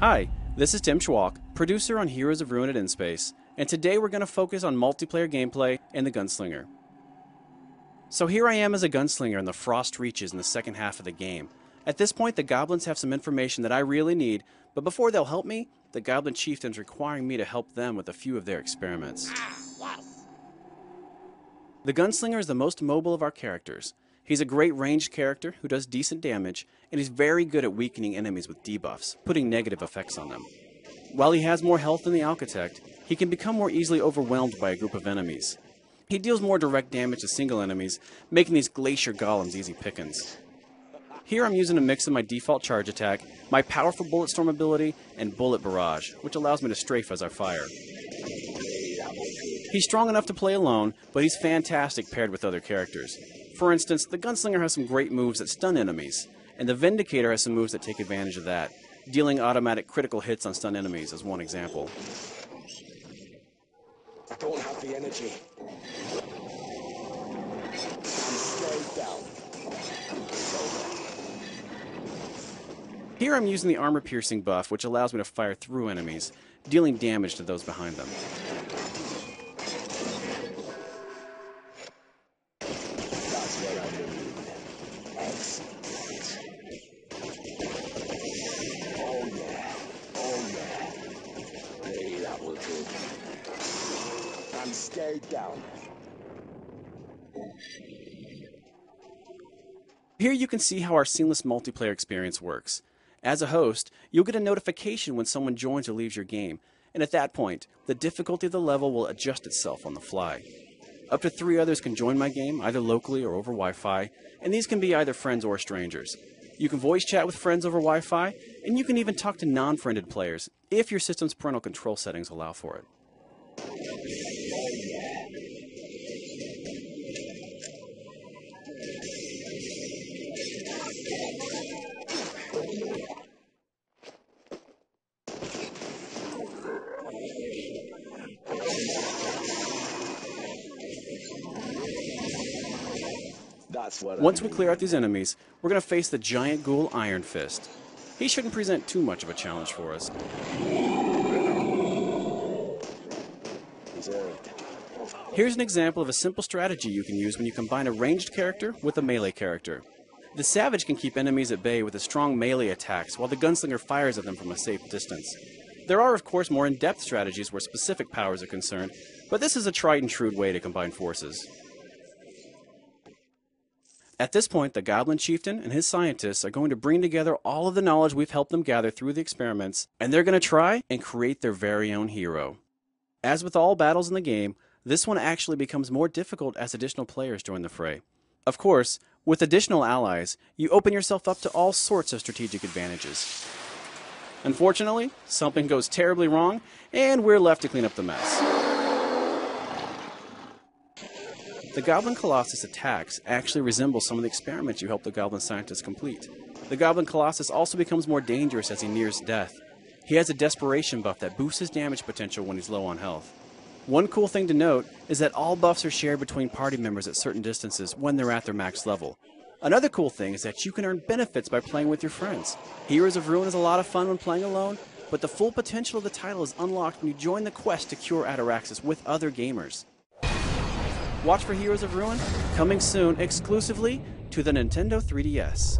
Hi, this is Tim Schwalk, producer on Heroes of Ruin at InSpace, and today we're going to focus on multiplayer gameplay and the Gunslinger. So here I am as a gunslinger in the Frost Reaches in the second half of the game. At this point, the goblins have some information that I really need, but before they'll help me, the goblin chieftain's requiring me to help them with a few of their experiments. The gunslinger is the most mobile of our characters. He's a great ranged character who does decent damage, and he's very good at weakening enemies with debuffs, putting negative effects on them. While he has more health than the Architect, he can become more easily overwhelmed by a group of enemies. He deals more direct damage to single enemies, making these glacier golems easy pickings. Here I'm using a mix of my default charge attack, my powerful bullet storm ability, and bullet barrage, which allows me to strafe as I fire. He's strong enough to play alone, but he's fantastic paired with other characters. For instance, the Gunslinger has some great moves that stun enemies, and the Vindicator has some moves that take advantage of that, dealing automatic critical hits on stun enemies as one example. I don't have the energy. I'm slowed down. Here I'm using the armor-piercing buff, which allows me to fire through enemies, dealing damage to those behind them. That's what I need. Excellent. Oh yeah. Oh yeah. Hey, that was good. I'm stayed down. Here you can see how our seamless multiplayer experience works. As a host, you'll get a notification when someone joins or leaves your game, and at that point, the difficulty of the level will adjust itself on the fly. Up to 3 others can join my game, either locally or over Wi-Fi, and these can be either friends or strangers. You can voice chat with friends over Wi-Fi, and you can even talk to non-friended players, if your system's parental control settings allow for it. Once we clear out these enemies, we're going to face the giant ghoul Iron Fist. He shouldn't present too much of a challenge for us. Here's an example of a simple strategy you can use when you combine a ranged character with a melee character. The Savage can keep enemies at bay with his strong melee attacks, while the Gunslinger fires at them from a safe distance. There are, of course, more in-depth strategies where specific powers are concerned, but this is a tried and true way to combine forces. At this point, the Goblin Chieftain and his scientists are going to bring together all of the knowledge we've helped them gather through the experiments, and they're going to try and create their very own hero. As with all battles in the game, this one actually becomes more difficult as additional players join the fray. Of course, with additional allies, you open yourself up to all sorts of strategic advantages. Unfortunately, something goes terribly wrong, and we're left to clean up the mess. The Goblin Colossus attacks actually resemble some of the experiments you helped the Goblin scientists complete. The Goblin Colossus also becomes more dangerous as he nears death. He has a desperation buff that boosts his damage potential when he's low on health. One cool thing to note is that all buffs are shared between party members at certain distances when they're at their max level. Another cool thing is that you can earn benefits by playing with your friends. Heroes of Ruin is a lot of fun when playing alone, but the full potential of the title is unlocked when you join the quest to cure Ataraxis with other gamers. Watch for Heroes of Ruin, coming soon exclusively to the Nintendo 3DS.